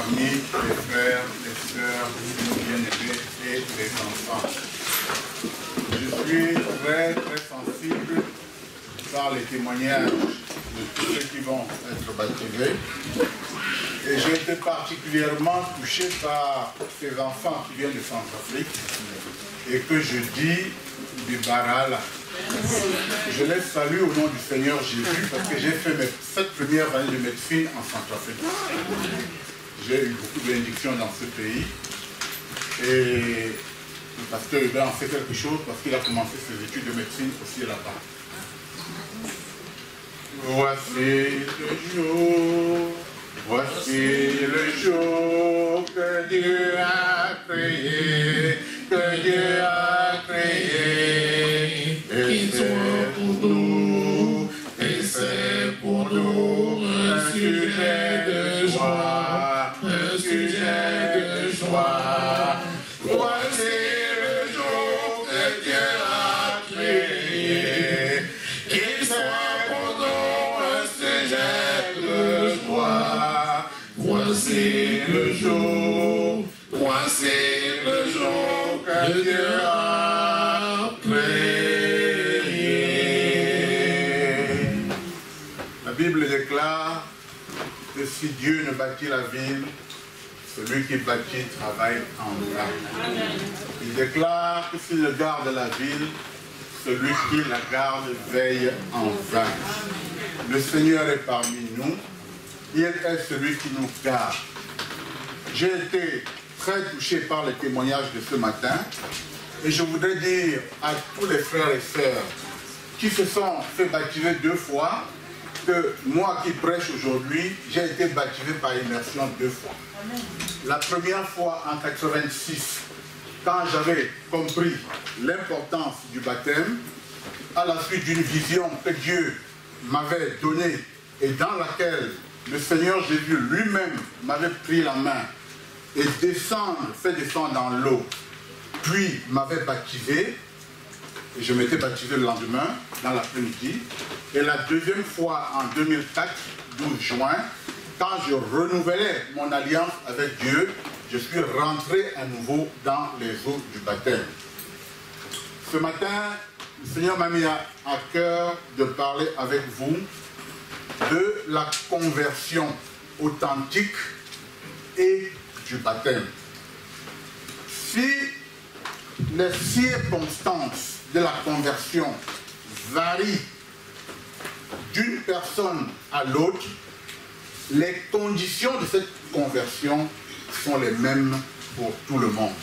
parmi les frères, les sœurs, les bien-aimés et les enfants. Je suis très sensible par les témoignages de tous ceux qui vont être baptisés. Et j'ai été particulièrement touché par ces enfants qui viennent de Centrafrique et que je dis du Barala. Je les salue au nom du Seigneur Jésus parce que j'ai fait mes 7 premières années de médecine en Centrafrique. J'ai eu beaucoup de bénédictions dans ce pays et le pasteur Hubert en fait quelque chose parce qu'il a commencé ses études de médecine aussi là-bas. Voici le jour que Dieu a créé, et c'est pour nous, un sujet de joie, Voici le jour que Dieu a créé, qu'il soit pour nous un sujet de joie. Voici le jour que Dieu a créé. La Bible déclare que si Dieu ne bâtit la ville, celui qui bâtit travaille en vain. Il déclare que s'il ne garde la ville, celui qui la garde veille en vain. Le Seigneur est parmi nous. Il est celui qui nous garde. J'ai été très touché par les témoignages de ce matin et je voudrais dire à tous les frères et sœurs qui se sont fait baptiser 2 fois que moi qui prêche aujourd'hui, j'ai été baptisé par immersion 2 fois. La première fois en 86, quand j'avais compris l'importance du baptême, à la suite d'une vision que Dieu m'avait donnée et dans laquelle le Seigneur Jésus lui-même m'avait pris la main et fait descendre dans l'eau, puis m'avait baptisé, et je m'étais baptisé le lendemain, dans l'après-midi, et la deuxième fois en 2004, 12 juin, quand je renouvelais mon alliance avec Dieu, je suis rentré à nouveau dans les eaux du baptême. Ce matin, le Seigneur m'a mis à cœur de parler avec vous de la conversion authentique et du baptême. Si les circonstances de la conversion varient d'une personne à l'autre, les conditions de cette conversion sont les mêmes pour tout le monde.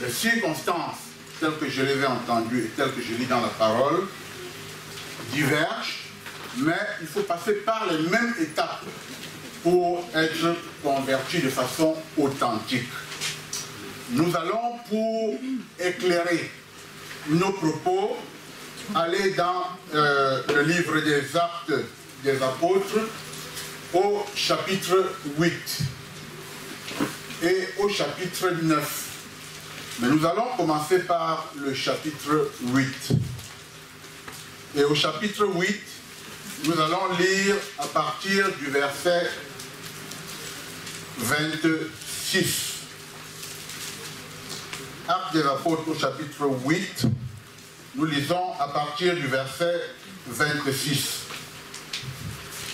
Les circonstances telles que je les ai entendues et telles que je lis dans la parole divergent, mais il faut passer par les mêmes étapes pour être converti de façon authentique. Nous allons, pour éclairer nos propos, aller dans le livre des Actes des Apôtres au chapitre 8 et au chapitre 9. Mais nous allons commencer par le chapitre 8. Et au chapitre 8, nous allons lire à partir du verset 26. Actes des Apôtres au chapitre 8, nous lisons à partir du verset 26.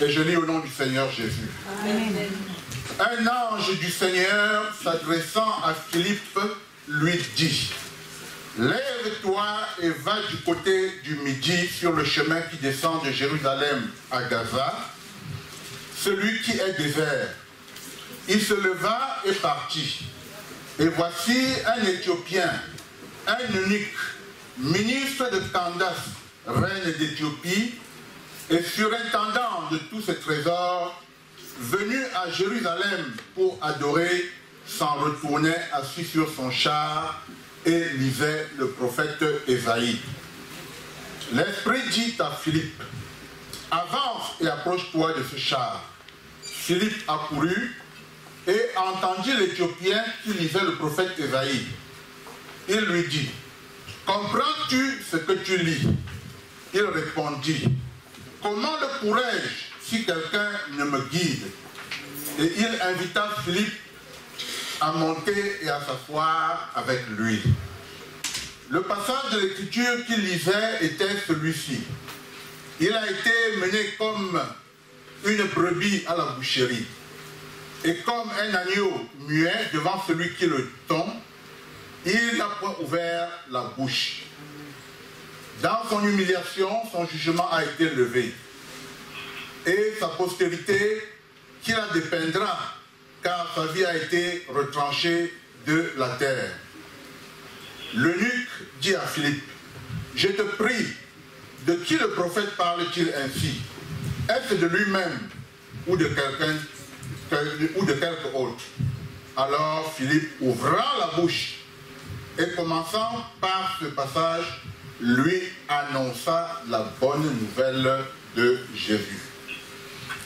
Et je lis au nom du Seigneur Jésus. Amen. Un ange du Seigneur s'adressant à Philippe lui dit: lève-toi et va du côté du midi sur le chemin qui descend de Jérusalem à Gaza, celui qui est désert. Il se leva et partit. Et voici un Éthiopien, un eunuque, ministre de Candace, reine d'Éthiopie, et surintendant de tous ses trésors, venu à Jérusalem pour adorer, s'en retournait assis sur son char et lisait le prophète Ésaïe. L'Esprit dit à Philippe: avance et approche-toi de ce char. Philippe accourut et entendit l'Éthiopien qui lisait le prophète Ésaïe. Il lui dit: comprends-tu ce que tu lis? Il répondit: comment le pourrais-je si quelqu'un ne me guide? Et il invita Philippe à monter et à s'asseoir avec lui. Le passage de l'écriture qu'il lisait était celui-ci. Il a été mené comme une brebis à la boucherie, et comme un agneau muet devant celui qui le tond, il n'a point ouvert la bouche. Dans son humiliation, son jugement a été levé, et sa postérité qui la dépeindra, car sa vie a été retranchée de la terre. L'eunuque dit à Philippe, « Je te prie, de qui le prophète parle-t-il ainsi? Est-ce de lui-même ou de quelqu'un ou de quelque autre? » Alors Philippe ouvra la bouche et commençant par ce passage, lui annonça la bonne nouvelle de Jésus.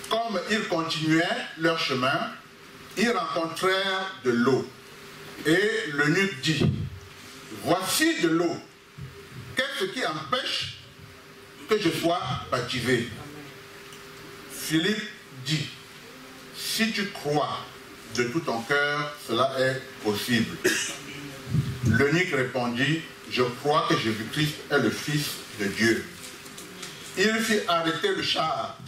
Comme ils continuaient leur chemin, ils rencontrèrent de l'eau. Et l'eunuque dit, « Voici de l'eau. Qu'est-ce qui empêche que je sois baptisé? » Philippe dit, « Si tu crois de tout ton cœur, cela est possible. » L'eunuque répondit, « Je crois que Jésus-Christ est le Fils de Dieu. » Il fit arrêter le char.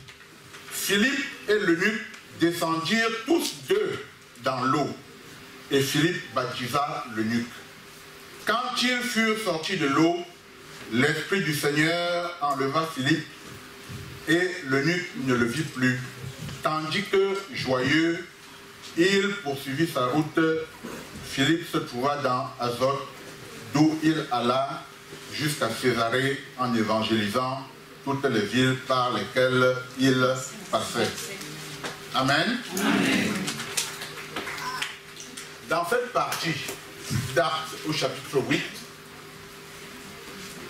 Philippe et l'eunuque descendirent tous deux dans l'eau, et Philippe baptisa l'eunuque. Quand ils furent sortis de l'eau, l'Esprit du Seigneur enleva Philippe, et l'eunuque ne le vit plus, tandis que, joyeux, il poursuivit sa route. Philippe se trouva dans Azote, d'où il alla jusqu'à Césarée en évangélisant toutes les villes par lesquelles il passait. Amen. Amen. Dans cette partie d'Actes au chapitre 8,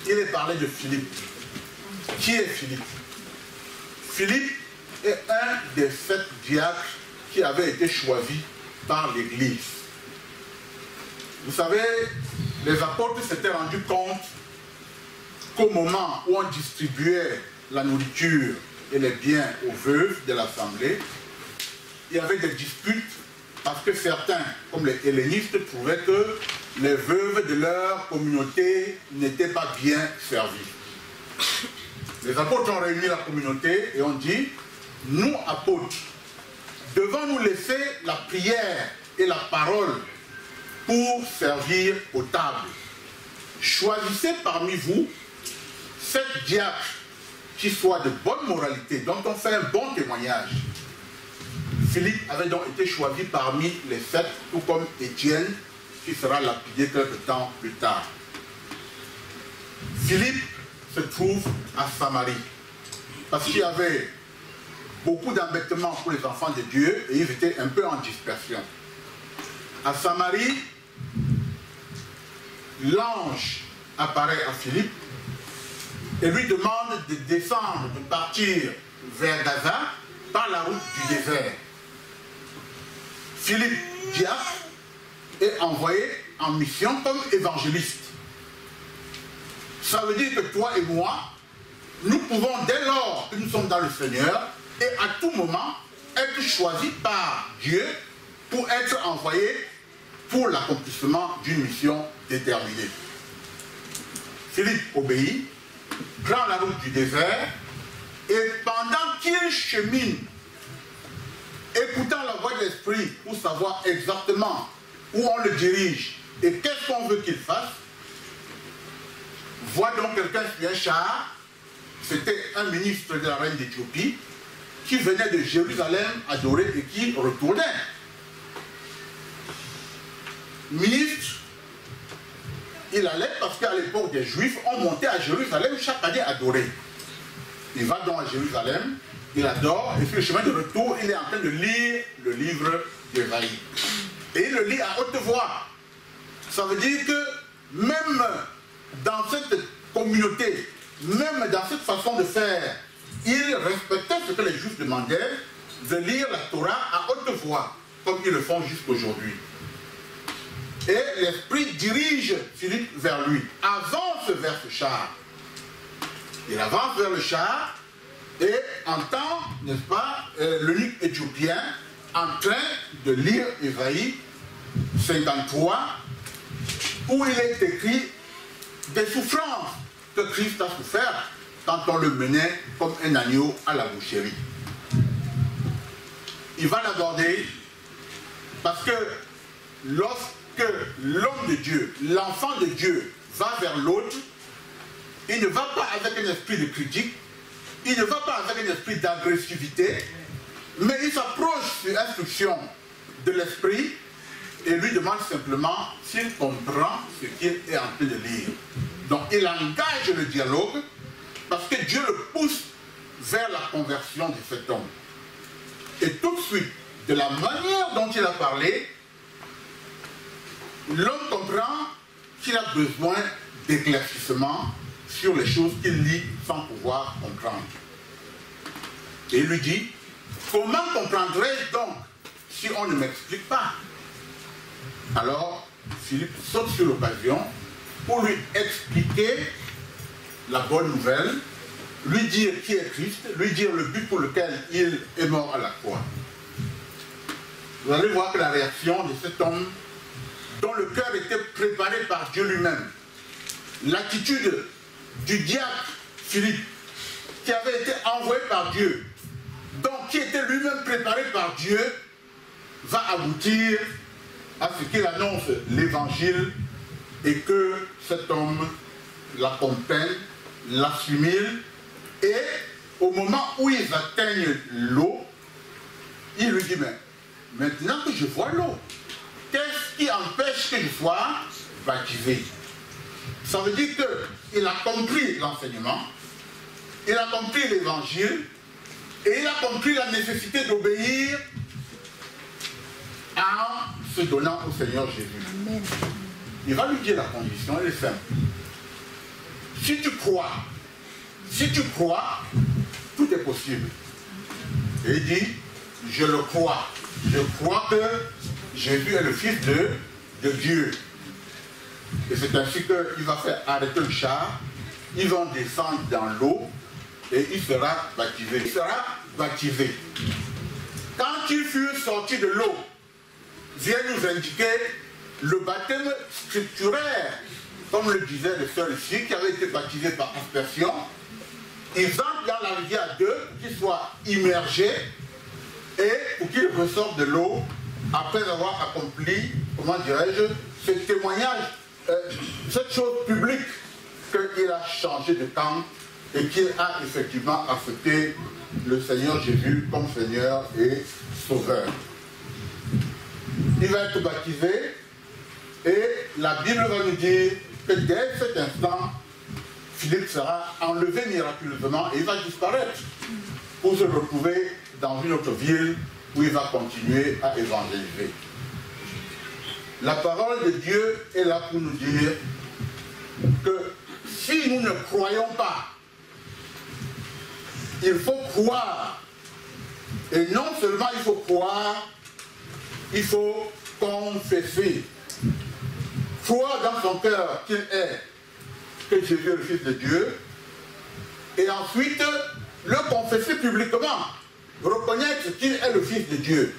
il est parlé de Philippe. Qui est Philippe? Philippe est un des 7 diacres qui avaient été choisis par l'Église. Vous savez, les apôtres s'étaient rendus compte qu'au moment où on distribuait la nourriture et les biens aux veuves de l'Assemblée, il y avait des disputes parce que certains, comme les hellénistes, trouvaient que les veuves de leur communauté n'étaient pas bien servies. Les apôtres ont réuni la communauté et ont dit, nous apôtres, devons-nous laisser la prière et la parole pour servir aux tables? Choisissez parmi vous 7 diacres qui soient de bonne moralité, dont on fait un bon témoignage. Philippe avait donc été choisi parmi les 7, tout comme Étienne, qui sera lapidé quelque temps plus tard. Philippe se trouve à Samarie, parce qu'il y avait beaucoup d'embêtements pour les enfants de Dieu et ils étaient un peu en dispersion. À Samarie, l'ange apparaît à Philippe et lui demande de descendre, de partir vers Gaza par la route du désert. Philippe, diacre, est envoyé en mission comme évangéliste. Ça veut dire que toi et moi, nous pouvons, dès lors que nous sommes dans le Seigneur, et à tout moment, être choisis par Dieu pour être envoyés pour l'accomplissement d'une mission déterminée. Philippe obéit, prend la route du désert, et pendant qu'il chemine, écoutant la voix de l'Esprit pour savoir exactement où on le dirige et qu'est-ce qu'on veut qu'il fasse, voit donc quelqu'un sur un char. C'était un ministre de la reine d'Éthiopie qui venait de Jérusalem adorer et qui retournait. Ministre, il allait parce qu'à l'époque des Juifs, on montait à Jérusalem chaque année adorer. Il va donc à Jérusalem, il adore, et sur le chemin de retour, il est en train de lire le livre d'Ésaïe. Et il le lit à haute voix. Ça veut dire que même dans cette communauté, même dans cette façon de faire, il respectait ce que les Juifs demandaient, de lire la Torah à haute voix, comme ils le font jusqu'aujourd'hui. Et l'Esprit dirige Philippe vers lui, avance vers ce char. Il avance vers le char et entend, n'est-ce pas, l'eunuque éthiopien en train de lire Ésaïe 53, où il est écrit des souffrances que Christ a souffert quand on le menait comme un agneau à la boucherie. Il va l'aborder parce que lorsque l'homme de Dieu, l'enfant de Dieu, va vers l'autre, il ne va pas avec un esprit de critique, il ne va pas avec un esprit d'agressivité, mais il s'approche sur instruction de l'esprit et lui demande simplement s'il comprend ce qu'il est en train de lire. Donc il engage le dialogue parce que Dieu le pousse vers la conversion de cet homme. Et tout de suite, de la manière dont il a parlé, l'homme comprend qu'il a besoin d'éclaircissement sur les choses qu'il lit sans pouvoir comprendre. Et il lui dit, comment comprendrais-je donc si on ne m'explique pas? Alors, Philippe saute sur l'occasion pour lui expliquer la bonne nouvelle, lui dire qui est Christ, lui dire le but pour lequel il est mort à la croix. Vous allez voir que la réaction de cet homme, dont le cœur était préparé par Dieu lui-même, l'attitude du diacre Philippe, qui avait été envoyé par Dieu, donc qui était lui-même préparé par Dieu, va aboutir à ce qu'il annonce l'évangile et que cet homme la comprenne, l'assimile, et au moment où ils atteignent l'eau, il lui dit, mais maintenant que je vois l'eau, qu'est-ce qui empêche que je sois baptisé? Ça veut dire qu'il a compris l'enseignement, il a compris l'évangile, et il a compris la nécessité d'obéir en se donnant au Seigneur Jésus. Amen. Il va lui dire la condition, elle est simple. Si tu crois, tout est possible. Et il dit, je le crois. Je crois que Jésus est le Fils de Dieu. Et c'est ainsi qu'il va faire arrêter le char, ils vont descendre dans l'eau et il sera baptisé. Il sera baptisé. Quand ils furent sortis de l'eau, vient nous indiquer le baptême scripturaire, comme le disait le sœur ici, qui avait été baptisé par aspersion. Ils entrent dans la rivière à deux pour qu'ils soient immergés et pour qu'ils ressortent de l'eau après avoir accompli, comment dirais-je, ce témoignage, cette chose publique qu'il a changé de camp et qu'il a effectivement accepté le Seigneur Jésus comme Seigneur et Sauveur. Il va être baptisé et la Bible va nous dire que dès cet instant, Philippe sera enlevé miraculeusement et il va disparaître pour se retrouver dans une autre ville où il va continuer à évangéliser. La parole de Dieu est là pour nous dire que si nous ne croyons pas, il faut croire. Et non seulement il faut croire, il faut confesser. Croire dans son cœur qu'il est, que Jésus est le Fils de Dieu, et ensuite le confesser publiquement, reconnaître qu'il est le Fils de Dieu.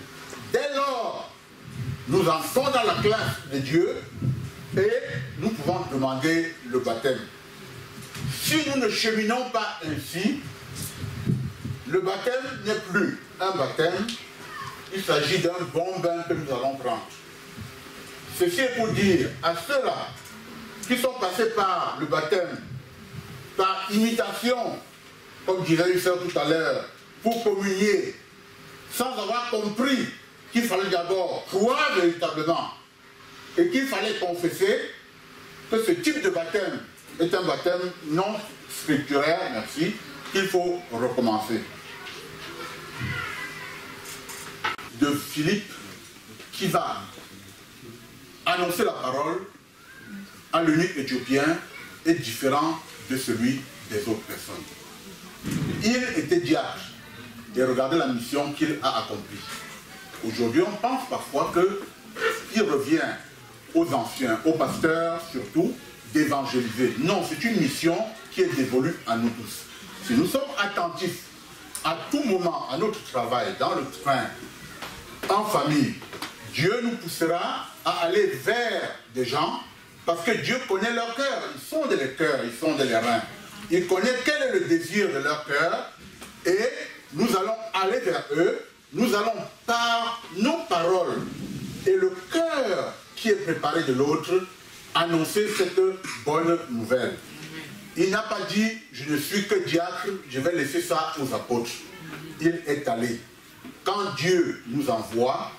Dès lors, nous entrons dans la classe de Dieu et nous pouvons demander le baptême. Si nous ne cheminons pas ainsi, le baptême n'est plus un baptême, il s'agit d'un bon bain que nous allons prendre. Ceci est pour dire à ceux-là qui sont passés par le baptême, par imitation, comme disait Husserl tout à l'heure, pour communier, sans avoir compris qu'il fallait d'abord croire véritablement et qu'il fallait confesser que ce type de baptême est un baptême non scripturaire, merci, qu'il faut recommencer. De Philippe qui va annoncer la parole à l'eunuque éthiopien est différent de celui des autres personnes. Il était diacre et regardez la mission qu'il a accomplie. Aujourd'hui, on pense parfois qu'il revient aux anciens, aux pasteurs surtout, d'évangéliser. Non, c'est une mission qui est dévolue à nous tous. Si nous sommes attentifs à tout moment à notre travail, dans le train, en famille. Dieu nous poussera à aller vers des gens parce que Dieu connaît leur cœur. Ils sont de les cœurs, ils sont de les reins. Il connaît quel est le désir de leur cœur et nous allons aller vers eux. Nous allons par nos paroles et le cœur qui est préparé de l'autre annoncer cette bonne nouvelle. Il n'a pas dit « je ne suis que diacre, je vais laisser ça aux apôtres ». Il est allé. Quand Dieu nous envoie,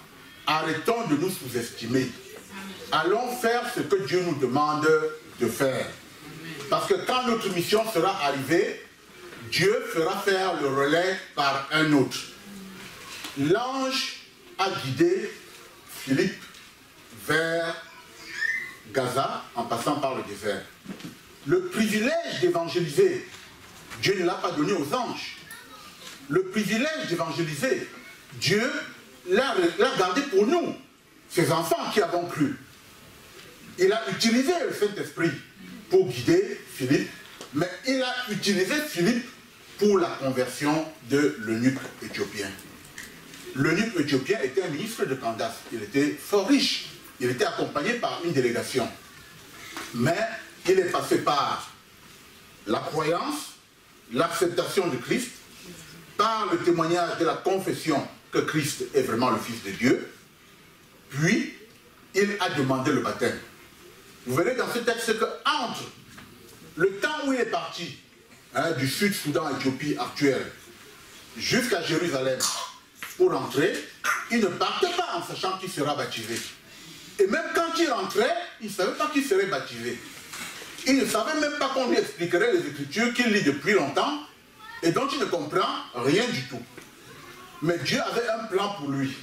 arrêtons de nous sous-estimer. Allons faire ce que Dieu nous demande de faire. Parce que quand notre mission sera arrivée, Dieu fera faire le relais par un autre. L'ange a guidé Philippe vers Gaza en passant par le désert. Le privilège d'évangéliser, Dieu ne l'a pas donné aux anges. Le privilège d'évangéliser, Dieu l'a gardé pour nous, ses enfants qui avons cru. Il a utilisé le Saint-Esprit pour guider Philippe, mais il a utilisé Philippe pour la conversion de l'eunuque éthiopien. L'eunuque éthiopien était un ministre de Candace. Il était fort riche. Il était accompagné par une délégation. Mais il est passé par la croyance, l'acceptation de Christ, par le témoignage de la confession que Christ est vraiment le Fils de Dieu, puis il a demandé le baptême. Vous verrez dans ce texte que entre le temps où il est parti, du Sud-Soudan, Éthiopie actuelle, jusqu'à Jérusalem, pour rentrer, il ne partait pas en sachant qu'il sera baptisé. Et même quand il rentrait, il ne savait pas qu'il serait baptisé. Il ne savait même pas qu'on lui expliquerait les Écritures qu'il lit depuis longtemps et dont il ne comprend rien du tout. Mais Dieu avait un plan pour lui,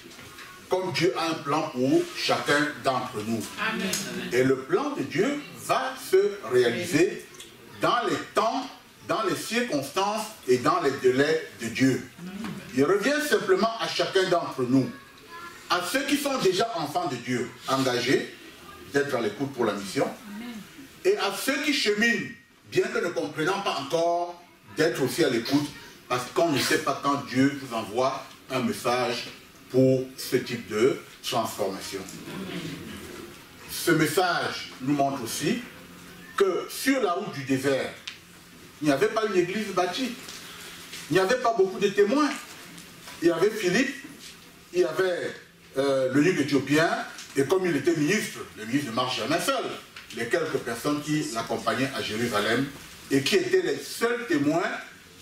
comme Dieu a un plan pour chacun d'entre nous. Amen. Et le plan de Dieu va se réaliser dans les temps, dans les circonstances et dans les délais de Dieu. Il revient simplement à chacun d'entre nous, à ceux qui sont déjà enfants de Dieu, engagés, d'être à l'écoute pour la mission, et à ceux qui cheminent, bien que ne comprenant pas encore, d'être aussi à l'écoute, parce qu'on ne sait pas quand Dieu vous envoie un message pour ce type de transformation. Ce message nous montre aussi que sur la route du désert, il n'y avait pas une église bâtie, il n'y avait pas beaucoup de témoins. Il y avait Philippe, il y avait l'eunuque éthiopien, et comme il était ministre, le ministre ne marche jamais seul, les quelques personnes qui l'accompagnaient à Jérusalem et qui étaient les seuls témoins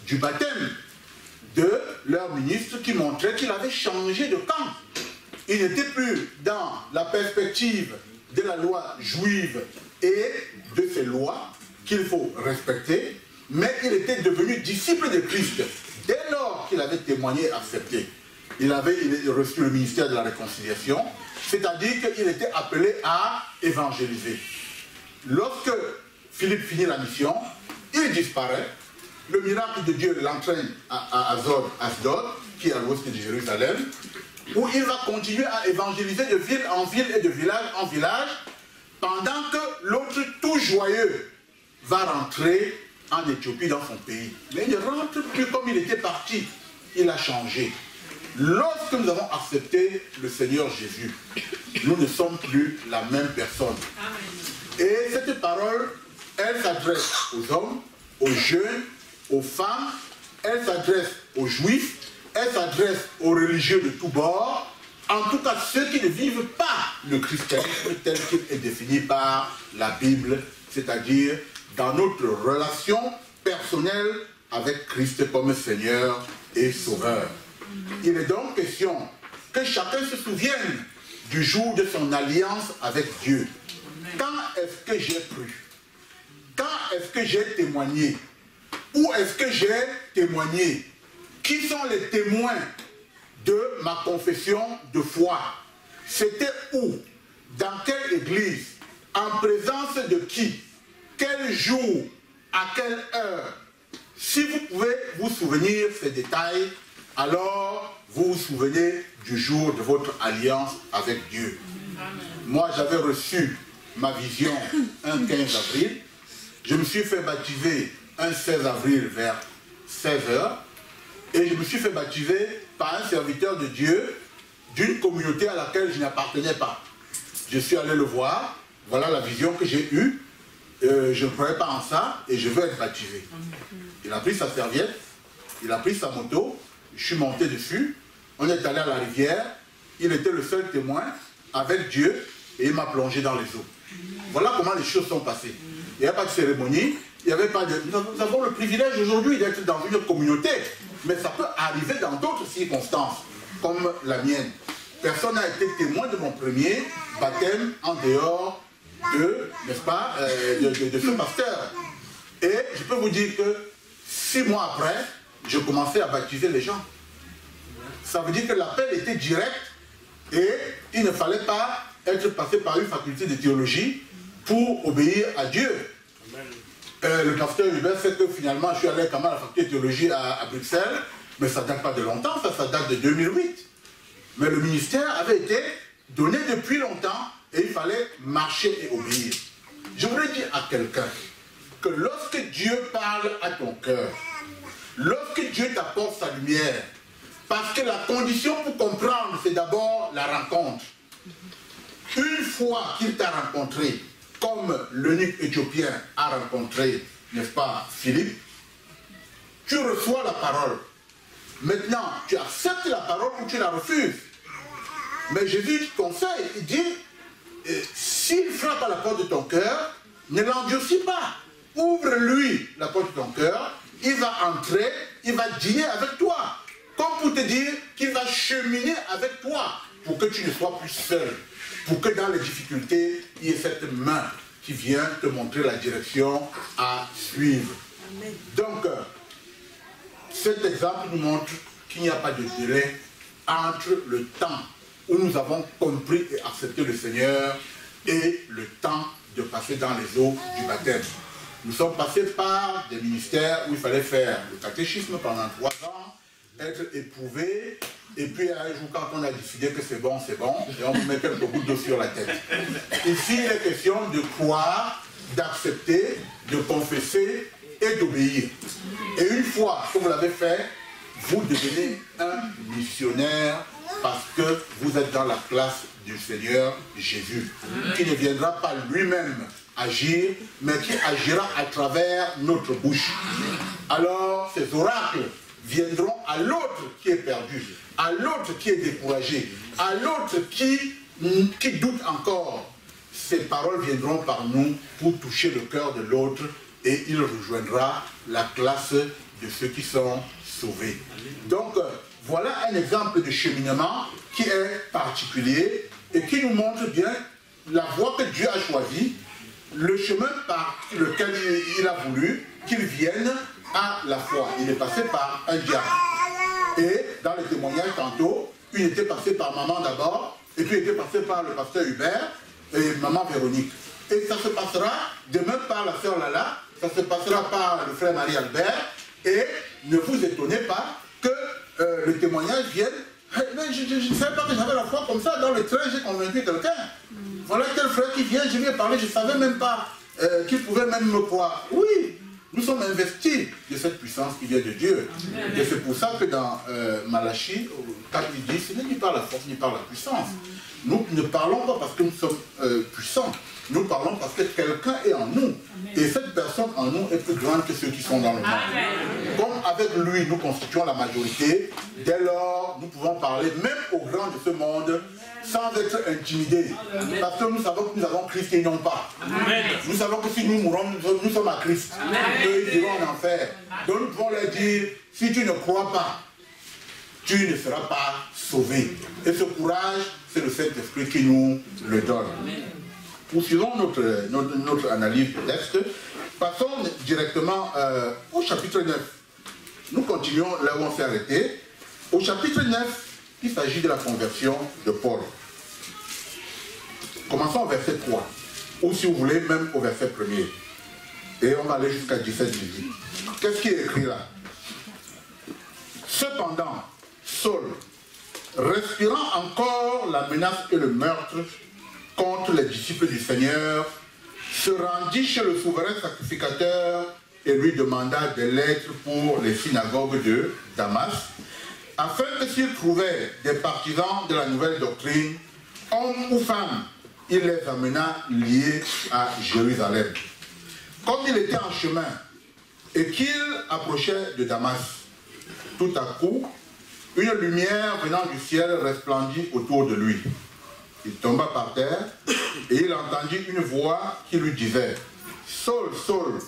du baptême de leur ministre qui montrait qu'il avait changé de camp. Il n'était plus dans la perspective de la loi juive et de ces lois qu'il faut respecter, mais il était devenu disciple de Christ dès lors qu'il avait témoigné et accepté. Il avait reçu le ministère de la réconciliation, c'est-à-dire qu'il était appelé à évangéliser. Lorsque Philippe finit la mission, il disparaît. Le miracle de Dieu l'entraîne à Asdod, qui est à l'ouest de Jérusalem, où il va continuer à évangéliser de ville en ville et de village en village, pendant que l'autre tout joyeux va rentrer en Éthiopie dans son pays. Mais il ne rentre plus comme il était parti. Il a changé. Lorsque nous avons accepté le Seigneur Jésus, nous ne sommes plus la même personne. Et cette parole, elle s'adresse aux hommes, aux jeunes, aux femmes, elle s'adresse aux juifs, elle s'adresse aux religieux de tous bords, en tout cas ceux qui ne vivent pas le christianisme tel qu'il est défini par la Bible, c'est-à-dire dans notre relation personnelle avec Christ comme Seigneur et Sauveur. Il est donc question que chacun se souvienne du jour de son alliance avec Dieu. Quand est-ce que j'ai cru? Quand est-ce que j'ai témoigné? Où est-ce que j'ai témoigné? Qui sont les témoins de ma confession de foi? C'était où? Dans quelle église? En présence de qui? Quel jour? À quelle heure? Si vous pouvez vous souvenir ces détails, alors vous vous souvenez du jour de votre alliance avec Dieu. Moi, j'avais reçu ma vision un 15 avril. Je me suis fait baptiser un 16 avril vers 16 h. Et je me suis fait baptiser par un serviteur de Dieu d'une communauté à laquelle je n'appartenais pas. Je suis allé le voir, voilà la vision que j'ai eue, je ne croyais pas en ça et je veux être baptisé. Il a pris sa serviette, il a pris sa moto, je suis monté dessus, on est allé à la rivière, il était le seul témoin avec Dieu et il m'a plongé dans les eaux. Voilà comment les choses sont passées. Il n'y a pas de cérémonie, il n'y avait pas de... Nous avons le privilège aujourd'hui d'être dans une communauté, mais ça peut arriver dans d'autres circonstances, comme la mienne. Personne n'a été témoin de mon premier baptême en dehors de, n'est-ce pas, de ce pasteur. Et je peux vous dire que 6 mois après, je commençais à baptiser les gens. Ça veut dire que l'appel était direct et il ne fallait pas être passé par une faculté de théologie pour obéir à Dieu. Le pasteur Hubert sait que finalement je suis allé quand même à la faculté de théologie à Bruxelles, mais ça ne date pas de longtemps, ça date de 2008. Mais le ministère avait été donné depuis longtemps et il fallait marcher et obéir. Je voudrais dire à quelqu'un que lorsque Dieu parle à ton cœur, lorsque Dieu t'apporte sa lumière, parce que la condition pour comprendre, c'est d'abord la rencontre. Une fois qu'il t'a rencontré, comme l'eunuque éthiopien a rencontré, n'est-ce pas, Philippe, tu reçois la parole. Maintenant, tu acceptes la parole ou tu la refuses. Mais Jésus conseille, il dit, s'il frappe à la porte de ton cœur, ne l'endurcis pas. Ouvre-lui la porte de ton cœur, il va entrer, il va dîner avec toi. Comme pour te dire qu'il va cheminer avec toi, pour que tu ne sois plus seul. Pour que dans les difficultés, il y ait cette main qui vient te montrer la direction à suivre. Amen. Donc, cet exemple nous montre qu'il n'y a pas de délai entre le temps où nous avons compris et accepté le Seigneur et le temps de passer dans les eaux du baptême. Nous sommes passés par des ministères où il fallait faire le catéchisme pendant 3 ans, être éprouvé, et puis un jour quand on a décidé que c'est bon, et on vous met quelques gouttes d'eau sur la tête. Ici, il est question de croire, d'accepter, de confesser et d'obéir. Et une fois que vous l'avez fait, vous devenez un missionnaire parce que vous êtes dans la classe du Seigneur Jésus, qui ne viendra pas lui-même agir, mais qui agira à travers notre bouche. Alors, ces oracles viendront à l'autre qui est perdu, à l'autre qui est découragé, à l'autre qui doute encore. Ces paroles viendront par nous pour toucher le cœur de l'autre et il rejoindra la classe de ceux qui sont sauvés. Donc, voilà un exemple de cheminement qui est particulier et qui nous montre bien la voie que Dieu a choisie, le chemin par lequel il a voulu qu'il vienne à la foi. Il est passé par un diable. Et dans le témoignage tantôt, il était passé par maman d'abord, et puis il était passé par le pasteur Hubert et maman Véronique. Et ça se passera demain par la sœur Lala, ça se passera par le frère Marie-Albert, et ne vous étonnez pas que le témoignage vienne. Mais je ne savais pas que j'avais la foi comme ça. Dans le train, j'ai convaincu quelqu'un. Voilà tel frère qui vient, je lui ai parlé, je ne savais même pas qu'il pouvait même me croire. Oui, nous sommes investis de cette puissance qui vient de Dieu. Et c'est pour ça que dans Malachie, quand il dit, ce n'est ni par la force ni par la puissance. Nous ne parlons pas parce que nous sommes puissants. Nous parlons parce que quelqu'un est en nous. Et cette personne en nous est plus grande que ceux qui sont dans le monde. Comme avec lui, nous constituons la majorité, dès lors, nous pouvons parler même aux grands de ce monde sans être intimidés. Parce que nous savons que nous avons Christ et ils n'ont pas. Nous savons que si nous mourons, nous sommes à Christ. Eux, ils iront en enfer. Donc nous pouvons leur dire, si tu ne crois pas, tu ne seras pas sauvé. Et ce courage, c'est le Saint-Esprit qui nous le donne. Poursuivons notre analyse du texte. Passons directement au chapitre 9. Nous continuons là où on s'est arrêté. Au chapitre 9, il s'agit de la conversion de Paul. Commençons au verset 3. Ou si vous voulez, même au verset 1er. Et on va aller jusqu'à 17-18. Qu'est-ce qui est écrit là? Cependant, Saul, respirant encore la menace et le meurtre contre les disciples du Seigneur, se rendit chez le souverain sacrificateur et lui demanda des lettres pour les synagogues de Damas, afin que s'il trouvait des partisans de la nouvelle doctrine, hommes ou femmes, il les amena liés à Jérusalem. Comme il était en chemin et qu'il approchait de Damas, tout à coup, une lumière venant du ciel resplendit autour de lui. Il tomba par terre et il entendit une voix qui lui disait « Saul, Saul,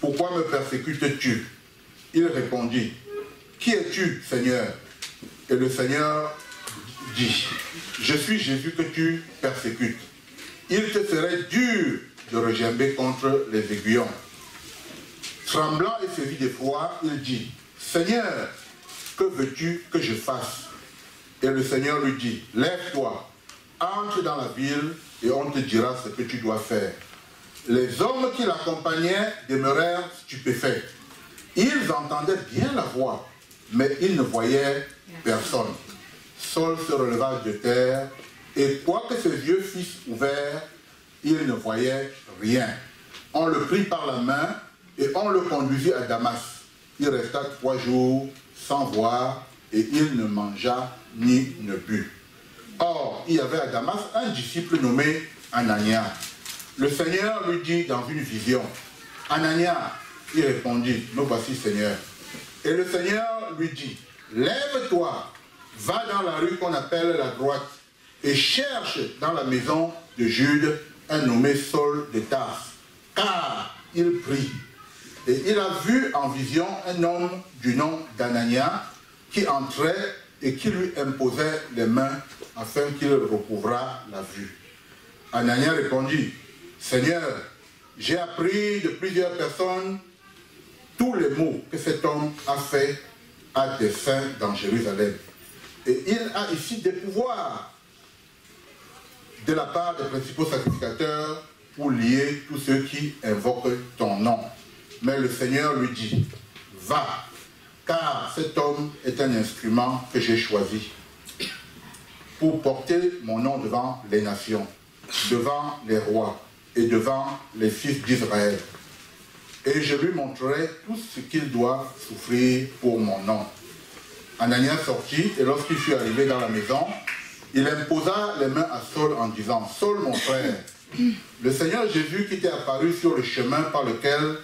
pourquoi me persécutes-tu » Il répondit « Qui es-tu, Seigneur » Et le Seigneur dit « Je suis Jésus que tu persécutes. Il te serait dur de regimber contre les aiguillons. » Tremblant et saisi d'effroi, il dit « Seigneur, que veux-tu que je fasse ?» Et le Seigneur lui dit « Lève-toi, entre dans la ville et on te dira ce que tu dois faire. » Les hommes qui l'accompagnaient demeurèrent stupéfaits. Ils entendaient bien la voix, mais ils ne voyaient personne. Saul se releva de terre, et quoique ses yeux fussent ouverts, il ne voyait rien. On le prit par la main et on le conduisit à Damas. Il resta 3 jours sans voir, et il ne mangea ni ne but. Or, il y avait à Damas un disciple nommé Anania. Le Seigneur lui dit dans une vision, « Anania !» Il répondit, « Me voici, Seigneur. » Et le Seigneur lui dit, « Lève-toi, va dans la rue qu'on appelle la droite, et cherche dans la maison de Jude un nommé Saul de Tarse, car il prie. » Et il a vu en vision un homme du nom d'Anania qui entrait et qui lui imposait les mains afin qu'il recouvrât la vue. Anania répondit, « Seigneur, j'ai appris de plusieurs personnes tous les maux que cet homme a fait à tes saints dans Jérusalem. Et il a ici des pouvoirs de la part des principaux sacrificateurs pour lier tous ceux qui invoquent ton nom. » Mais le Seigneur lui dit, « Va, car cet homme est un instrument que j'ai choisi pour porter mon nom devant les nations, devant les rois et devant les fils d'Israël. Et je lui montrerai tout ce qu'il doit souffrir pour mon nom. » Anania sortit, et lorsqu'il fut arrivé dans la maison, il imposa les mains à Saul en disant, « Saul, mon frère, le Seigneur Jésus qui t'est apparu sur le chemin par lequel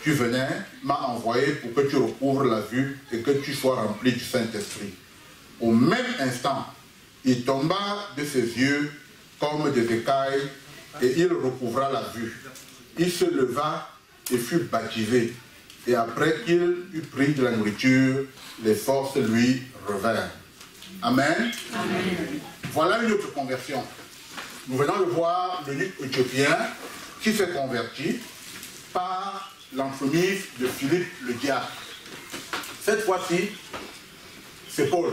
tu venais m'a envoyé pour que tu recouvres la vue et que tu sois rempli du Saint-Esprit. » Au même instant, il tomba de ses yeux comme des écailles et il recouvra la vue. Il se leva et fut baptisé. Et après qu'il eut pris de la nourriture, les forces lui revinrent. Amen. Amen. Voilà une autre conversion. Nous venons de voir l'eunuque éthiopien qui s'est converti par l'entremise de Philippe le diacre. Cette fois-ci, c'est Paul.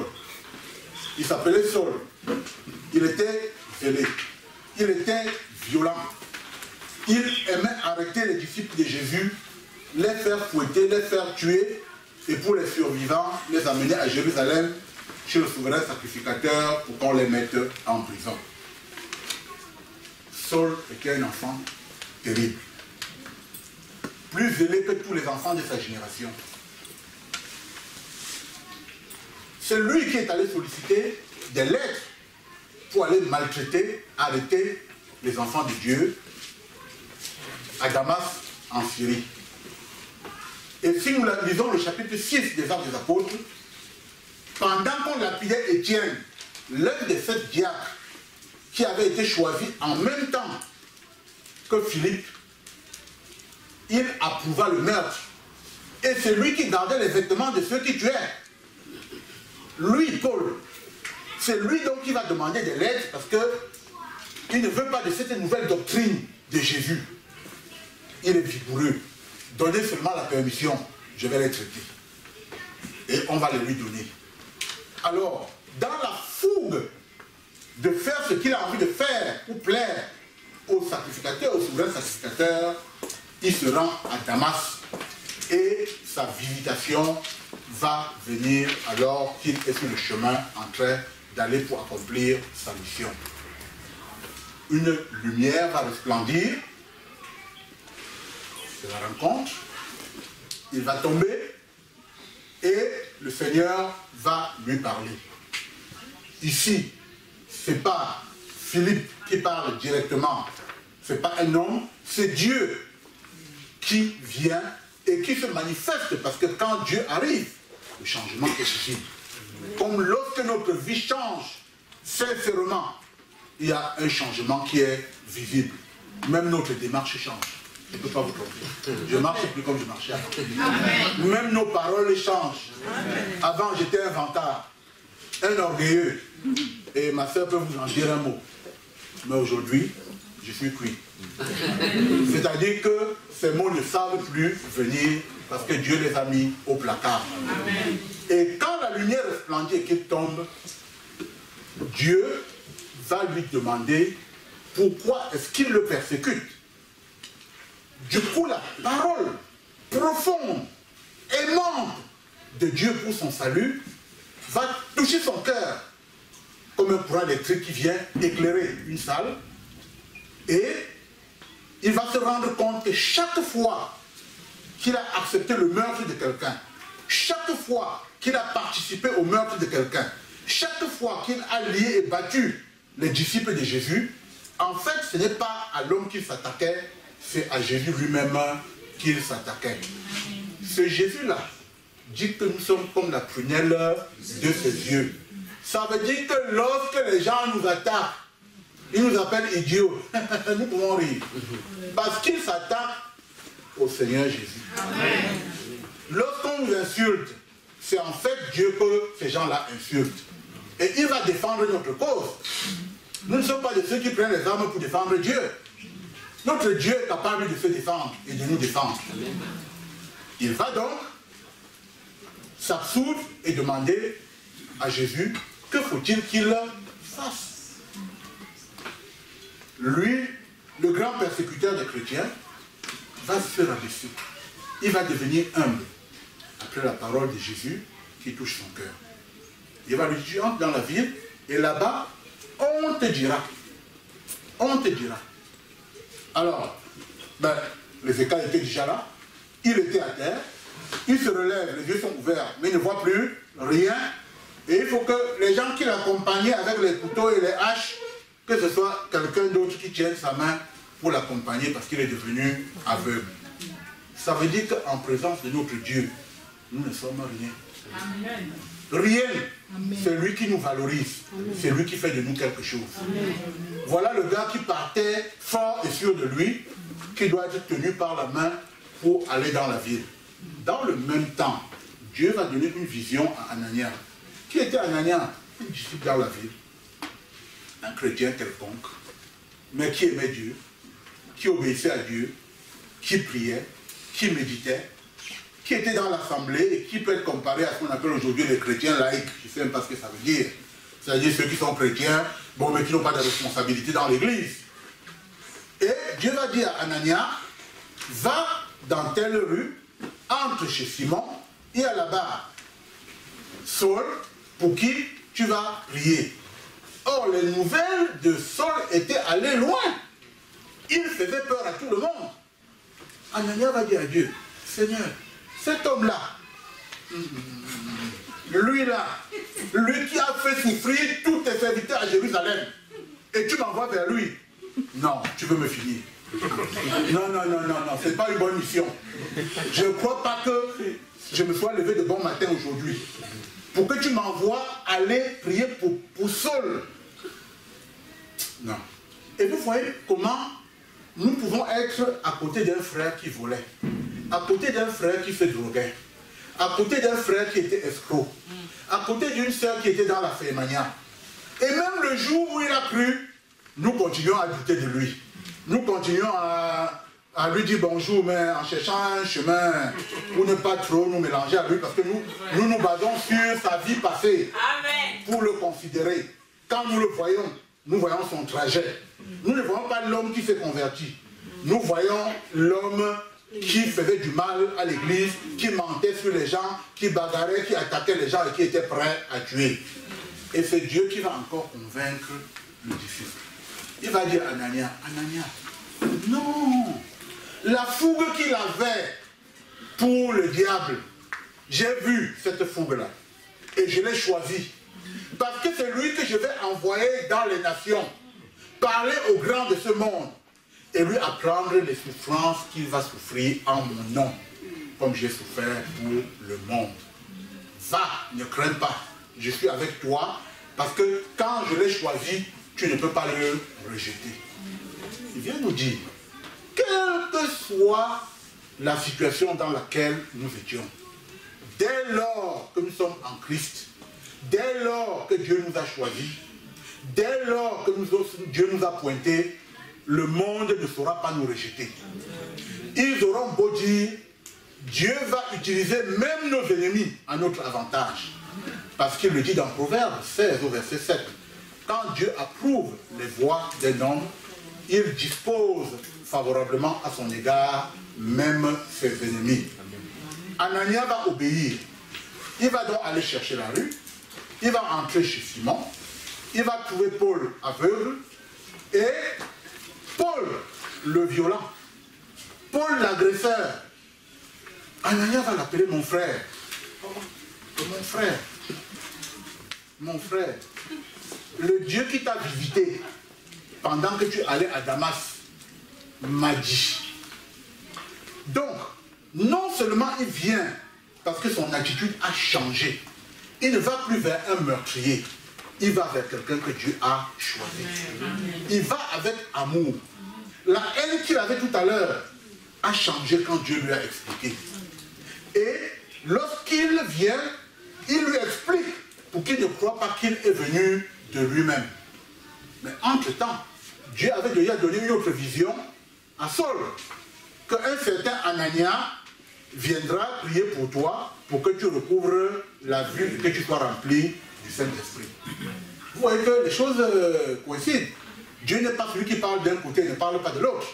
Il s'appelait Saul. Il était zélé. Il était violent. Il aimait arrêter les disciples de Jésus, les faire fouetter, les faire tuer, et pour les survivants, les amener à Jérusalem chez le souverain sacrificateur pour qu'on les mette en prison. Saul était un enfant terrible, plus zélé que tous les enfants de sa génération. C'est lui qui est allé solliciter des lettres pour aller maltraiter, arrêter les enfants de Dieu à Damas, en Syrie. Et si nous lisons le chapitre 6 des Actes des Apôtres, pendant qu'on lapidait Étienne, l'un des 7 diacres qui avait été choisi en même temps que Philippe, il approuva le meurtre. Et c'est lui qui gardait les vêtements de ceux qui tuaient. Lui, Paul, c'est lui donc qui va demander des lettres parce qu'il ne veut pas de cette nouvelle doctrine de Jésus. Il est vigoureux. Donnez seulement la permission, je vais les traiter. Et on va les lui donner. Alors, dans la fougue de faire ce qu'il a envie de faire pour plaire aux sacrificateurs, aux souverains sacrificateurs, il se rend à Damas et sa visitation va venir alors qu'il est sur le chemin en train d'aller pour accomplir sa mission. Une lumière va resplendir. C'est la rencontre. Il va tomber et le Seigneur va lui parler. Ici, ce n'est pas Philippe qui parle directement. Ce n'est pas un homme, c'est Dieu qui vient et qui se manifeste. Parce que quand Dieu arrive, le changement est possible. Comme lorsque notre vie change, sincèrement, il y a un changement qui est visible. Même notre démarche change. Je ne peux pas vous tromper. Je ne marche plus comme je marchais avant. Même nos paroles changent. Avant, j'étais un vantard, un orgueilleux. Et ma soeur peut vous en dire un mot. Mais aujourd'hui, je suis cuit. C'est-à-dire que ces mots ne savent plus venir parce que Dieu les a mis au placard. Amen. Et quand la lumière resplendit et qu'il tombe, Dieu va lui demander pourquoi est-ce qu'il le persécute. Du coup, la parole profonde, aimante de Dieu pour son salut va toucher son cœur comme un courant électrique qui vient éclairer une salle. Et il va se rendre compte que chaque fois qu'il a accepté le meurtre de quelqu'un, chaque fois qu'il a participé au meurtre de quelqu'un, chaque fois qu'il a lié et battu les disciples de Jésus, en fait, ce n'est pas à l'homme qu'il s'attaquait, c'est à Jésus lui-même qu'il s'attaquait. Ce Jésus-là dit que nous sommes comme la prunelle de ses yeux. Ça veut dire que lorsque les gens nous attaquent, ils nous appellent idiots. Nous pouvons rire. Parce qu'ils s'attaquent au Seigneur Jésus. Lorsqu'on nous insulte, c'est en fait Dieu que ces gens-là insultent. Et il va défendre notre cause. Nous ne sommes pas de ceux qui prennent les armes pour défendre Dieu. Notre Dieu est capable de se défendre et de nous défendre. Il va donc s'absoudre et demander à Jésus, que faut-il qu'il fasse? Lui, le grand persécuteur des chrétiens, va se rabaisser. Il va devenir humble après la parole de Jésus qui touche son cœur. Il va lui dire, entre dans la ville et là-bas, on te dira. On te dira. Alors, les écailles étaient déjà là. Il était à terre. Il se relève, les yeux sont ouverts, mais il ne voit plus rien. Et il faut que les gens qui l'accompagnaient avec les couteaux et les haches, que ce soit quelqu'un d'autre qui tienne sa main pour l'accompagner parce qu'il est devenu aveugle. Ça veut dire qu'en présence de notre Dieu, nous ne sommes rien. Amen. Rien. C'est lui qui nous valorise. C'est lui qui fait de nous quelque chose. Amen. Voilà le gars qui partait fort et sûr de lui, qui doit être tenu par la main pour aller dans la ville. Dans le même temps, Dieu va donner une vision à Anania. Qui était Anania? Un disciple dans la ville. Un chrétien quelconque, mais qui aimait Dieu, qui obéissait à Dieu, qui priait, qui méditait, qui était dans l'assemblée et qui peut être comparé à ce qu'on appelle aujourd'hui les chrétiens laïcs. Je ne sais même pas ce que ça veut dire. C'est-à-dire ceux qui sont chrétiens, bon, mais qui n'ont pas de responsabilité dans l'église. Et Dieu va dire à Anania, va dans telle rue, entre chez Simon, et à la barre, Saul, pour qui tu vas prier. Or, les nouvelles de Saul étaient allées loin. Il faisait peur à tout le monde. Anania va dire à Dieu, Seigneur, cet homme-là, lui-là, lui qui a fait souffrir tous tes serviteurs à Jérusalem, et tu m'envoies vers lui. Non, tu veux me finir. Non, non, non, non, non, c'est pas une bonne mission. Je ne crois pas que je me sois levé de bon matin aujourd'hui pour que tu m'envoies aller prier pour Saul. Non. Et vous voyez comment nous pouvons être à côté d'un frère qui volait, à côté d'un frère qui se droguait, à côté d'un frère qui était escroc, à côté d'une sœur qui était dans la fémania. Et même le jour où il a cru, nous continuons à douter de lui. Nous continuons à lui dire bonjour, mais en cherchant un chemin pour ne pas trop nous mélanger à lui, parce que nous nous basons sur sa vie passée. Amen. Pour le considérer. Quand nous le voyons, nous voyons son trajet. Nous ne voyons pas l'homme qui s'est converti. Nous voyons l'homme qui faisait du mal à l'église, qui mentait sur les gens, qui bagarrait, qui attaquait les gens et qui était prêt à tuer. Et c'est Dieu qui va encore convaincre le disciple. Il va dire à Anania, Anania, non, la fougue qu'il avait pour le diable j'ai vu cette fougue-là et je l'ai choisi. Parce que c'est lui que je vais envoyer dans les nations, parler aux grands de ce monde et lui apprendre les souffrances qu'il va souffrir en mon nom, comme j'ai souffert pour le monde. Va, ne crains pas, je suis avec toi, parce que quand je l'ai choisi, tu ne peux pas le rejeter. Il vient nous dire, quelle que soit la situation dans laquelle nous étions, dès lors que nous sommes en Christ, dès lors que Dieu nous a choisis, dès lors que Dieu nous a pointés, le monde ne saura pas nous rejeter. Ils auront beau dire, Dieu va utiliser même nos ennemis à notre avantage. Parce qu'il le dit dans Proverbe 16 au verset 7. Quand Dieu approuve les voies d'un homme, il dispose favorablement à son égard même ses ennemis. Anania va obéir. Il va donc aller chercher la rue. Il va entrer chez Simon. Il va trouver Paul aveugle. Et Paul le violent. Paul l'agresseur. Anania va l'appeler mon frère. Mon frère. Mon frère. Le Dieu qui t'a visité pendant que tu allais à Damas m'a dit. Donc, non seulement il vient parce que son attitude a changé. Il ne va plus vers un meurtrier. Il va vers quelqu'un que Dieu a choisi. Il va avec amour. La haine qu'il avait tout à l'heure a changé quand Dieu lui a expliqué. Et lorsqu'il vient, il lui explique pour qu'il ne croit pas qu'il est venu de lui-même. Mais entre-temps, Dieu avait déjà donné une autre vision à Saul. Qu'un certain Anania viendra prier pour toi pour que tu recouvres la vue et que tu sois rempli du Saint-Esprit. Vous voyez que les choses coïncident. Dieu n'est pas celui qui parle d'un côté et ne parle pas de l'autre.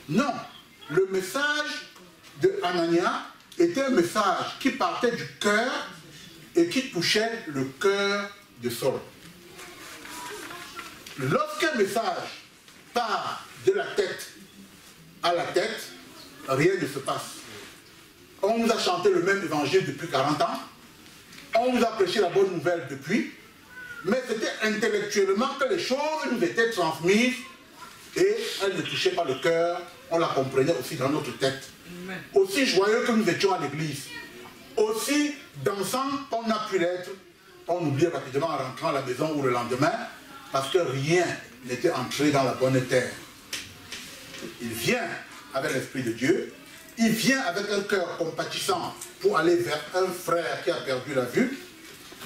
Non. Le message de Anania était un message qui partait du cœur et qui touchait le cœur de Saul. Lorsqu'un message part de la tête à la tête, rien ne se passe. On nous a chanté le même évangile depuis 40 ans, on nous a prêché la bonne nouvelle depuis, mais c'était intellectuellement que les choses nous étaient transmises et elles ne touchaient pas le cœur, on la comprenait aussi dans notre tête. Aussi joyeux que nous étions à l'église, aussi dansant qu'on a pu l'être, on oublie rapidement en rentrant à la maison ou le lendemain, parce que rien n'était entré dans la bonne terre. Il vient avec l'Esprit de Dieu, il vient avec un cœur compatissant pour aller vers un frère qui a perdu la vue,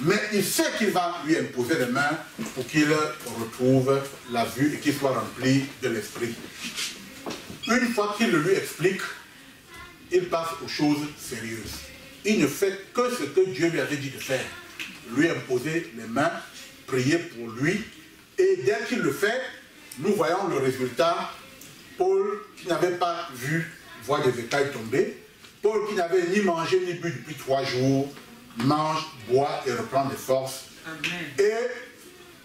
mais il sait qu'il va lui imposer les mains pour qu'il retrouve la vue et qu'il soit rempli de l'Esprit. Une fois qu'il le lui explique, il passe aux choses sérieuses. Il ne fait que ce que Dieu lui avait dit de faire. Lui imposer les mains, prier pour lui, et dès qu'il le fait, nous voyons le résultat. Paul, qui n'avait pas vu voir des écailles tomber, Paul, qui n'avait ni mangé ni bu depuis 3 jours, mange, boit et reprend des forces. Amen.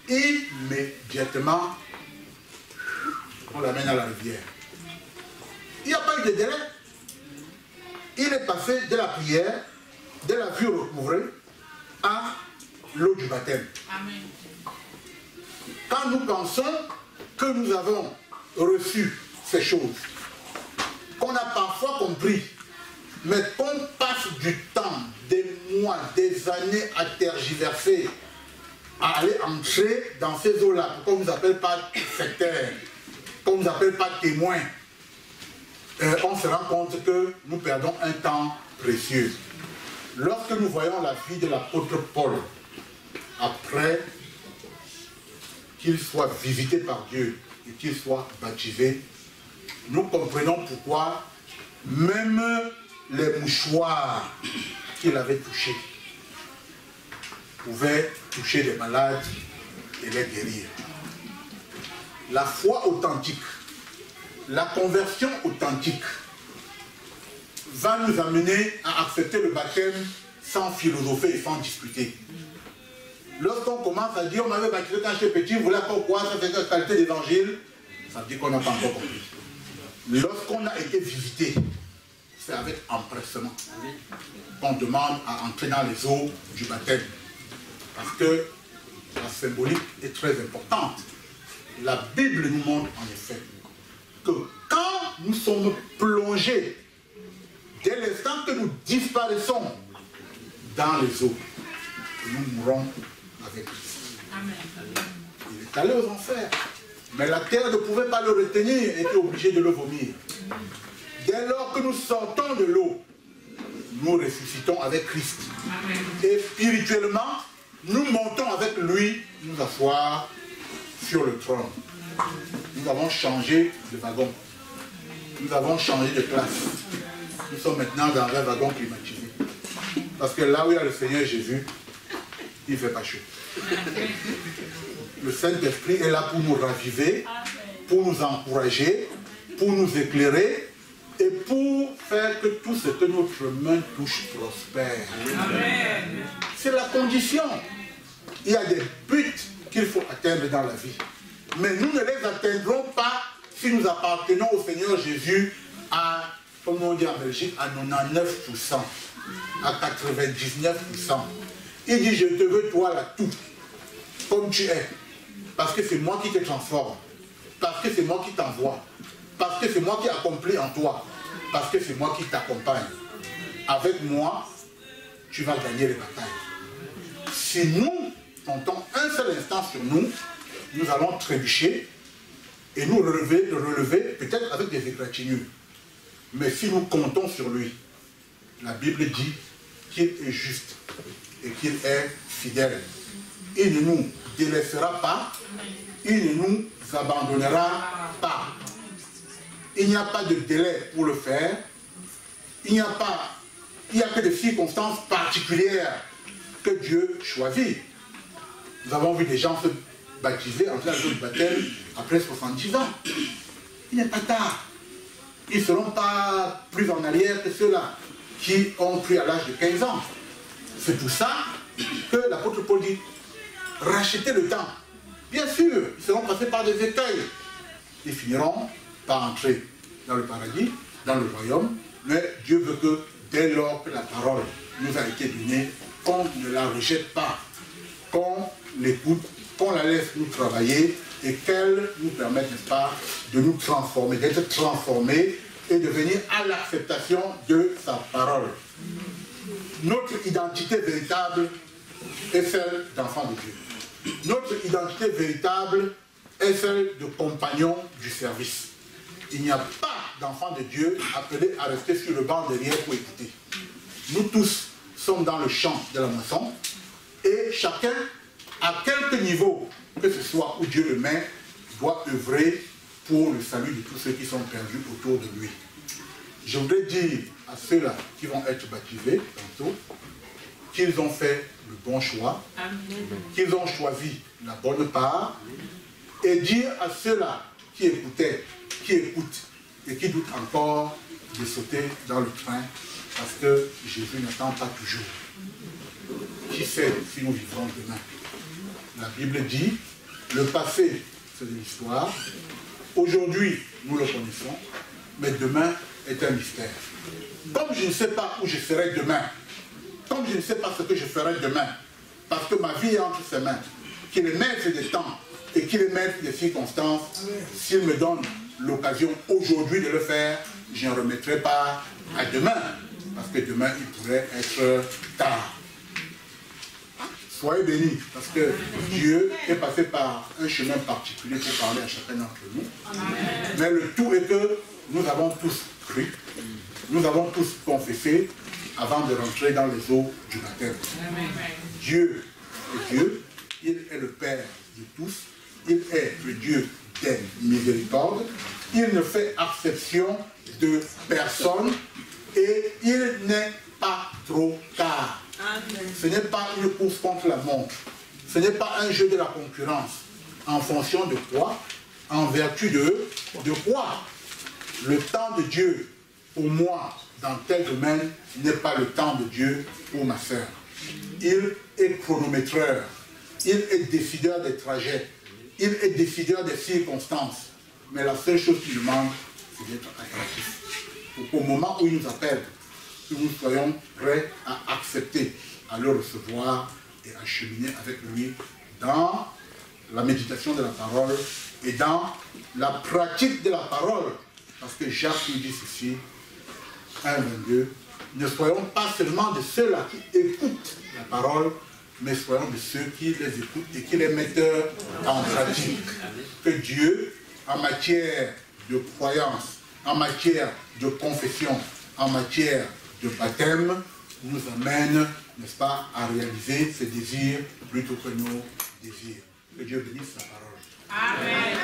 Et immédiatement, on l'amène à la rivière. Il n'y a pas eu de délai. Il est passé de la prière, de la vue recouvrée, à l'eau du baptême. Amen. Quand nous pensons que nous avons reçu ces choses, qu'on a parfois compris, mais qu'on passe du temps, des mois, des années à tergiverser, à aller entrer dans ces eaux-là, qu'on ne nous appelle pas sectaires, qu'on ne nous appelle pas témoins, on se rend compte que nous perdons un temps précieux. Lorsque nous voyons la vie de l'apôtre Paul, après qu'il soit visité par Dieu et qu'il soit baptisé, nous comprenons pourquoi même les mouchoirs qu'il avait touchés pouvaient toucher les malades et les guérir. La foi authentique, la conversion authentique va nous amener à accepter le baptême sans philosopher et sans discuter. Lorsqu'on commence à dire, on m'avait baptisé quand j'étais petit, vous voulez encore quoi, ça fait qualité d'évangile, ça veut dire qu'on n'a pas encore compris. Lorsqu'on a été visité, c'est avec empressement. qu'on demande à entrer dans les eaux du baptême. Parce que la symbolique est très importante. La Bible nous montre en effet que quand nous sommes plongés, dès l'instant que nous disparaissons dans les eaux, nous mourrons avec Christ. Il est allé aux enfers. Mais la terre ne pouvait pas le retenir et était obligée de le vomir. Dès lors que nous sortons de l'eau, nous ressuscitons avec Christ. Et spirituellement, nous montons avec lui, nous asseoir sur le trône. Nous avons changé de wagon. Nous avons changé de place. Nous sommes maintenant dans un wagon climatisé. Parce que là où il y a le Seigneur Jésus, il ne fait pas chaud. Le Saint-Esprit est là pour nous raviver, pour nous encourager, pour nous éclairer et pour faire que tout ce que notre main touche prospère. C'est la condition. Il y a des buts qu'il faut atteindre dans la vie. Mais nous ne les atteindrons pas si nous appartenons au Seigneur Jésus à, comme on dit en Belgique, à 99%, à 99%. Il dit, je te veux toi là tout, comme tu es. Parce que c'est moi qui te transforme. Parce que c'est moi qui t'envoie. Parce que c'est moi qui accomplis en toi. Parce que c'est moi qui t'accompagne. Avec moi, tu vas gagner les batailles. Si nous comptons un seul instant sur nous, nous allons trébucher et nous relever peut-être avec des égratignures. Mais si nous comptons sur lui, la Bible dit qu'il est juste et qu'il est fidèle. Il ne nous délaissera pas, il ne nous abandonnera pas. Il n'y a pas de délai pour le faire. Il n'y a que des circonstances particulières que Dieu choisit. Nous avons vu des gens se baptiser, entrer dans le baptême après 70 ans. Il n'est pas tard. Ils ne seront pas plus en arrière que ceux-là qui ont pris à l'âge de 15 ans. C'est pour ça que l'apôtre Paul dit, rachetez le temps. Bien sûr, ils seront passés par des écueils. Ils finiront par entrer dans le paradis, dans le royaume, mais Dieu veut que dès lors que la parole nous a été donnée, qu'on ne la rejette pas, qu'on l'écoute, qu'on la laisse nous travailler et qu'elle nous permette, n'est-ce pas, de nous transformer, d'être transformés et de venir à l'acceptation de sa parole. Notre identité véritable est celle d'enfant de Dieu. Notre identité véritable est celle de compagnon du service. Il n'y a pas d'enfant de Dieu appelé à rester sur le banc derrière pour écouter. Nous tous sommes dans le champ de la moisson et chacun, à quelque niveau que ce soit où Dieu le met, doit œuvrer pour le salut de tous ceux qui sont perdus autour de lui. Je voudrais dire à ceux-là qui vont être baptisés tantôt qu'ils ont fait le bon choix, qu'ils ont choisi la bonne part, et dire à ceux-là qui écoutaient, qui écoutent et qui doutent encore de sauter dans le train parce que Jésus n'attend pas toujours. Qui sait si nous vivrons demain? La Bible dit, le passé c'est de l'histoire, aujourd'hui nous le connaissons, mais demain est un mystère. Comme je ne sais pas où je serai demain, comme je ne sais pas ce que je ferai demain, parce que ma vie est entre ses mains, qu'il est maître des temps et qu'il est maître des circonstances, s'il me donne l'occasion aujourd'hui de le faire, je ne remettrai pas à demain, parce que demain il pourrait être tard. Soyez bénis, parce que Dieu est passé par un chemin particulier pour parler à chacun d'entre nous. Mais le tout est que nous avons tous cru, nous avons tous confessé avant de rentrer dans les eaux du baptême. Dieu est Dieu, il est le Père de tous, il est le Dieu des miséricordes, il ne fait exception de personne et il n'est pas trop tard. Ce n'est pas une course contre la montre, ce n'est pas un jeu de la concurrence. En fonction de quoi? En vertu de quoi? Le temps de Dieu pour moi dans tel domaine n'est pas le temps de Dieu pour ma sœur. Il est chronométreur, il est décideur des trajets, il est décideur des circonstances. Mais la seule chose qu'il demande, c'est d'être attentif. Au moment où il nous appelle, que nous soyons prêts à accepter à le recevoir et à cheminer avec lui dans la méditation de la parole et dans la pratique de la parole. Parce que Jacques nous dit ceci, 1,22, ne soyons pas seulement de ceux-là qui écoutent la parole, mais soyons de ceux qui les écoutent et qui les mettent en pratique. Que Dieu, en matière de croyance, en matière de confession, en matière de baptême, nous amène, n'est-ce pas, à réaliser ses désirs plutôt que nos désirs. Que Dieu bénisse sa parole. Amen.